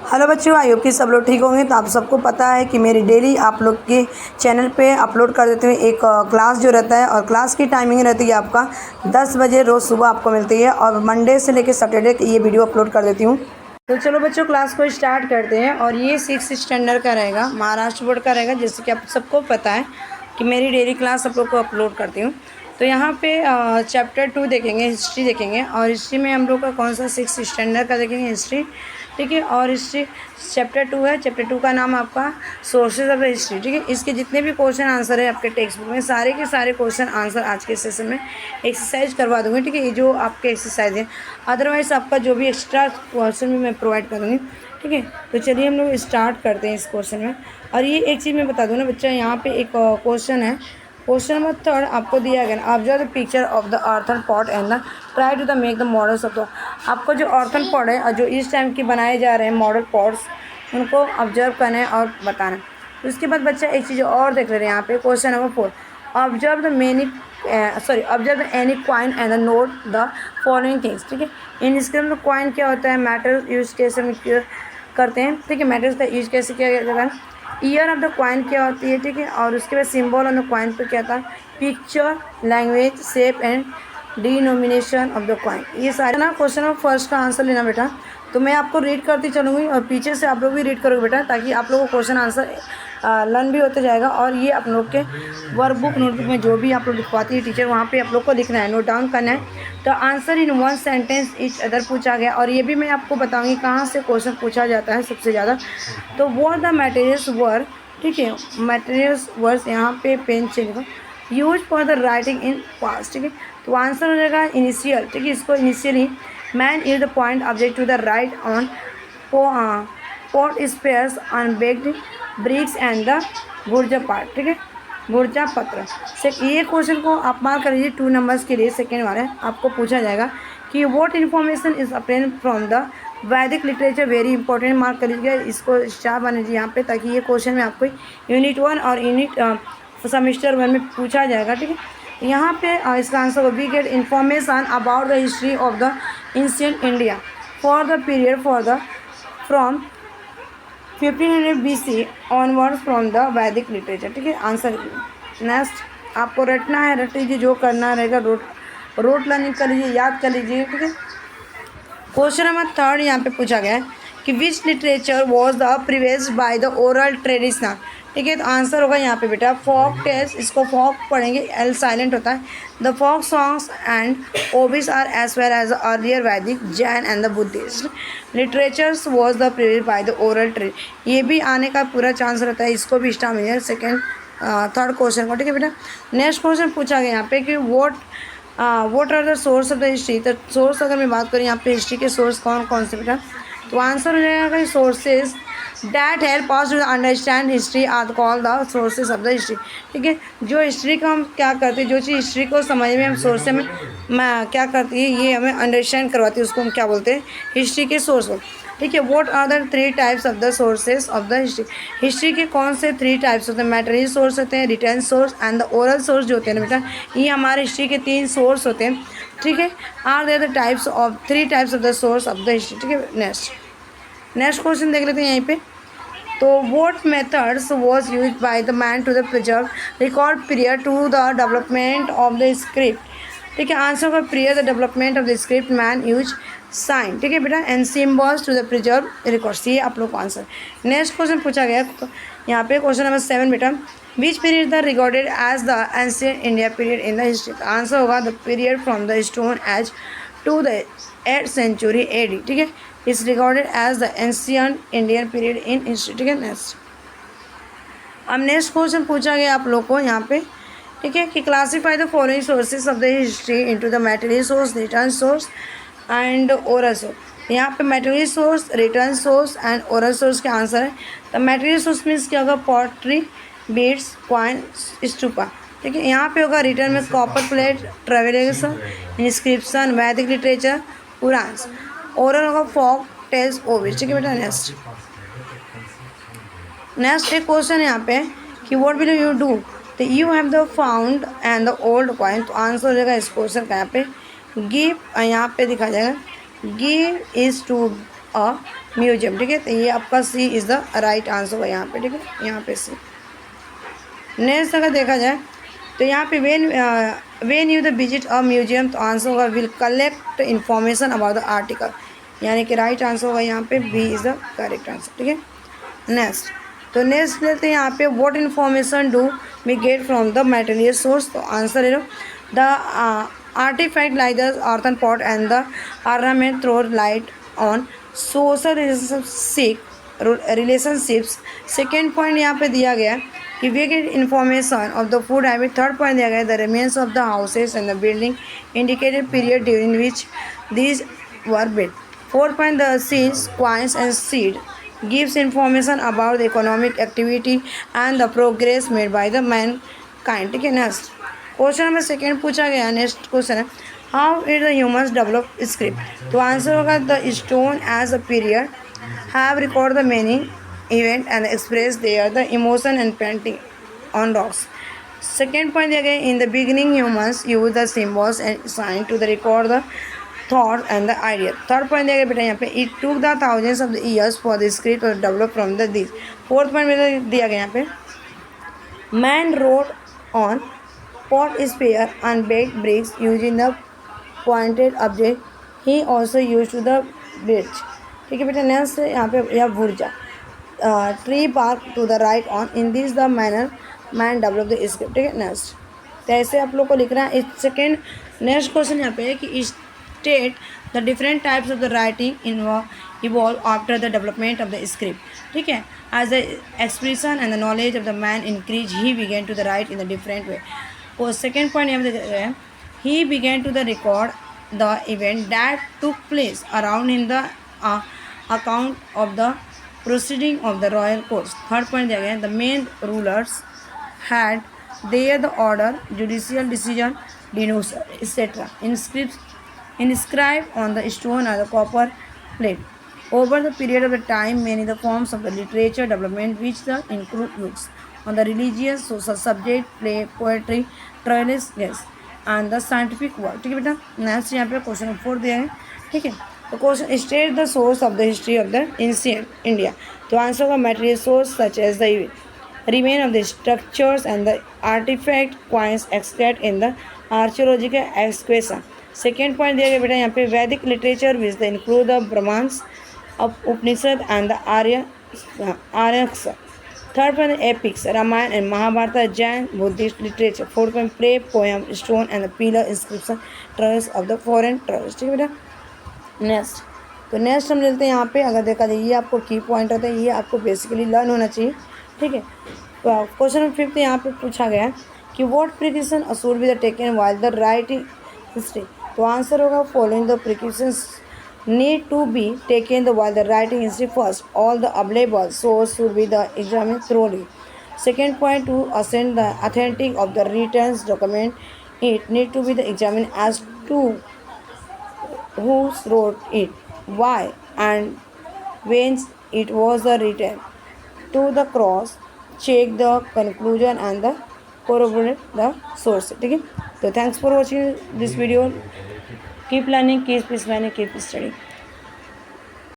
Hello बच्चों, I hope कि सब लोग ठीक होंगे। तो आप सबको पता है कि मेरी डेली आप लोग के चैनल पे अपलोड कर देते हैं एक क्लास जो रहता है, और क्लास की टाइमिंग रहती है आपका 10 बजे रोज़ सुबह आपको मिलती है, और मंडे से लेकर सैटरडे ये वीडियो अपलोड कर देती हूँ। तो चलो बच्चों, क्लास को स्टार्ट करते हैं। और ये 6 स्टैंडर्ड का रहेगा, महाराष्ट्र बोर्ड का रहेगा, जैसे कि आप सबको पता है कि मेरी डेली क्लास आप लोग को अपलोड करती हूँ। तो यहाँ पे चैप्टर 2 देखेंगे, हिस्ट्री देखेंगे। और हिस्ट्री में हम लोग का कौन सा 6 स्टैंडर्ड का देखेंगे हिस्ट्री, ठीक है। और हिस्ट्री चैप्टर 2 है। चैप्टर 2 का नाम आपका सोर्सेज ऑफ द हिस्ट्री, ठीक है। इसके जितने भी क्वेश्चन आंसर है आपके टेक्स्ट बुक में, सारे के सारे क्वेश्चन आंसर आज के सेशन में एक्सरसाइज करवा दूँगी, ठीक है। ये जो आपके एक्सरसाइज है, अदरवाइज़ आपका जो भी एक्स्ट्रा क्वेश्चन भी मैं प्रोवाइड करूँगी, ठीक है। तो चलिए हम लोग स्टार्ट करते हैं इस क्वेश्चन में। और ये एक चीज़ मैं बता दूँ ना बच्चा, यहाँ पे एक क्वेश्चन है, क्वेश्चन नंबर 3 आपको दिया गया ना, observe the picture of the earthen pot and the try to the make the models of the. आपको जो अर्थन पॉट है और जो इस टाइम की बनाए जा रहे हैं मॉडल पॉट्स, उनको ऑब्जर्व करना है और बताना है। उसके बाद बच्चा एक चीज़ और देख रहे हैं यहाँ पे, question number 4, observe the observe the any coin and the note the following things, ठीक है। इन इसके अंदर कॉइन क्या होता है, मैटर्स यूज कैसे करते हैं, ठीक है। मैटर्स का यूज कैसे किया जाता है, ईयर ऑफ द कॉइन क्या होती है, ठीक है। और उसके बाद सिंबल ऑन द कॉइन पर क्या था, picture, language, shape and denomination of the coin. ये सारे ना क्वेश्चन ऑफ फर्स्ट का आंसर लेना बेटा। तो मैं आपको रीड करती चलूँगी और पीछे से आप लोग भी रीड करोगे बेटा, ताकि आप लोगों को क्वेश्चन आंसर लर्न भी होते जाएगा। और ये आप लोग के वर्कबुक नोटबुक में जो भी आप लोग लिखवाती है टीचर, वहाँ पे आप लोग को लिखना है, नोट डाउन करना है। तो answer in 1 sentence each other पूछा गया। और ये भी मैं आपको बताऊँगी कहाँ से क्वेश्चन पूछा जाता है सबसे ज़्यादा। तो व्हाट द मटेरियल्स वर, ठीक है, मटेरियल्स वर्स, यहाँ पे पेन चलेगा, use for the writing in past, ठीक है। तो आंसर हो जाएगा इनिशियल, ठीक है। इसको initially man is the point object to the write on pot spares on baked bricks and the भुर्जा पार्ट, ठीक है, भुर्जा पत्र से। ये क्वेश्चन को आप मार्क कर लीजिए 2 नंबर्स के लिए, सेकेंड वाले आपको पूछा जाएगा कि what information is obtain from the Vedic literature, very important, mark कर लीजिएगा। इसको स्टार बना लीजिए यहाँ पे, ताकि ये क्वेश्चन में आपको यूनिट 1 और यूनिट सेमेस्टर 1 में पूछा जाएगा, ठीक है। यहाँ पे इसका आंसर होगा we get information about the history of the ancient India for the period from 1500 BC onwards from the Vedic literature, ठीक है। आंसर नेक्स्ट आपको रटना है, रट लीजिए, जो करना रहेगा रोट लर्निंग कर लीजिए, याद कर लीजिए, ठीक है। क्वेश्चन नंबर 3 यहाँ पे पूछा गया है कि which literature was the preserved by the oral traditional, ठीक है। तो आंसर होगा यहाँ पे बेटा फोक टेल्स, इसको फोक पढ़ेंगे, एल साइलेंट होता है। द फोक सॉन्ग्स एंड ओबिस are as well as earlier Vedic, Jain and the Buddhist literatures was the preserved by the oral trade. ये भी आने का पूरा चांस रहता है, इसको भी स्टार मिलेगा सेकेंड थर्ड क्वेश्चन को, ठीक है बेटा। नेक्स्ट क्वेश्चन पूछा गया यहाँ पे कि what are the source of the history. तो सोर्स अगर मैं बात करूँ यहाँ पे हिस्ट्री के सोर्स कौन कौन से बेटा, तो आंसर हो जाएगा sources that help us to understand history are called the sources of the history, ठीक है। जो हिस्ट्री को हम क्या करते हैं, जो चीज़ हिस्ट्री को समझ में हम सोर्स में क्या करती है, ये हमें अंडरस्टैंड करवाती है, उसको हम क्या बोलते हैं, हिस्ट्री के सोर्स को, ठीक है। What are the 3 types of the sources of the history. History के कौन से 3 टाइप्स होते हैं, मैटेरियल सोर्स होते हैं, return source and the oral source जो होते हैं बेटा, ये हमारे हिस्ट्री के 3 सोर्स होते हैं, ठीक है। Are there the types of 3 types of the source of the history, ठीक है। नेक्स्ट क्वेश्चन देख लेते हैं यहाँ पे। तो what methods was use by the man to the preserve record period to the development of the script, ठीक है। आंसर का period the development of the script man use sign, ठीक है बेटा, and symbols to the preserve records. ये आप लोग को आंसर। नेक्स्ट क्वेश्चन पूछा गया तो यहाँ पे क्वेश्चन नंबर 7 बेटा, which period the recorded as the ancient India period in the history. Answer होगा the period from the stone age to the 8th century AD, ठीक है, is recorded as the ancient Indian period in history, ठीक है। Next अब next question पूछा गया आप लोग को यहाँ पे, ठीक है, कि classify the following sources of the history into the material source, return source and oral source. यहाँ पे material source, return source and oral source के आंसर है। तो मटेरियल सोर्स मीन्स क्या होगा, पॉटरी, बीड्स, कॉइन, स्टूपा, ठीक है। यहाँ पे होगा रिटर्न में कॉपर प्लेट, ट्रेवलेशन, इंस्क्रिप्शन, वैदिक लिटरेचर, पुराण। ओरल होगा फोक टेल्स, ओबिस, ठीक है बेटा। नेक्स्ट एक क्वेश्चन यहाँ पे कि व्हाट विल यू डू, तो you have the found and the old coin. तो आंसर हो जाएगा इस क्वेश्चन का यहाँ पे गिव, यहाँ पे दिखा जाएगा give is to a museum. ठीक है, तो ये आपका C is the right answer होगा यहाँ पे। ठीक है, यहाँ पे सी। नेक्स्ट अगर देखा जाए तो यहाँ पे when you the visit a museum, तो आंसर होगा will collect information about the article, यानी कि राइट आंसर होगा यहाँ पे B is the correct answer. ठीक है, नेक्स्ट तो नेक्स्ट लेते हैं यहाँ पे what information do we get from the material source, तो आंसर ले लो the artifact like the earthen pot and the ornament throw light on social relationships. Second point यहाँ पे दिया गया कि we get information of the food habit. Third point दिया गया the remains of the houses and the building indicated period during which these were built. Fourth point the seeds coins and seed gives information about the economic activity and the progress made by the mankind। ठीक है, next question number second पूछा गया। Next question है how it the humans develop script, तो answer होगा the stone age a period have record the many event and express their the emotion and painting on rocks. Second point दिया गया in the beginning humans use the symbols and sign to the record the thought and the idea। Third point दिया गया बेटा यहाँ पे it took the thousands of the years for the script और develop from the this. Fourth point में दिया गया यहाँ पे man wrote on pot spare and baked bricks using the pointed object he also use to the bridge. ठीक है बेटा, next यहाँ पे यह भुर्जा tree bark to the write on in this the manner man develop the script. ठीक है, next तो ऐसे आप लोग को लिखना है। सेकेंड नेक्स्ट क्वेश्चन यहाँ पे है कि state the different types of the writing evolve after the development of the script। ठीक है, as the expression and the knowledge of the man increased he began to the write in a different way। और second point यहाँ पे he began to the record the event that took place around in the account of the proceeding of the royal courts। third point दिया गया the main rulers had there the order judicial decision denunciation etc inscribed on the stone or the copper plate। Over the period of the time, many the forms of the literature development which the include books on the religious, social subject, play, poetry, travelers, yes, and the scientific work। ठीक है बेटा, next यहाँ पे question number 4 दिया है। ठीक है, तो question state the source of the history of the ancient India, तो आंसर का material source such as the remain of the structures and the artifact coins extracted in the archaeological excavation। Second point दिया गया बेटा यहाँ पे Vedic literature which the include the Brahmanas Upanishad and the Aranyakas. Third point epics Ramayana and Mahabharata Jain Buddhist literature. Fourth point play poem stone and the pillar inscription travels of the foreign travels. ठीक है बेटा, next तो next हम लेते हैं यहाँ पे। अगर देखा जाए ये आपको की पॉइंट होता है, ये आपको बेसिकली लर्न होना चाहिए। ठीक है, तो क्वेश्चन नंबर 5 यहाँ पे पूछा गया कि what precaution should be the taken while the writing history, तो आंसर होगा following the precautions need to be taken the while the writing history. First all the available source should be the examine thoroughly. Second point to ascend the authentic of the return document it need to be the examine as to who wrote it, why and when it was written, to the cross check the conclusion and the corroborate the source। ठीक है, तो thanks for watching this video, keep learning, keep smiling, keep study.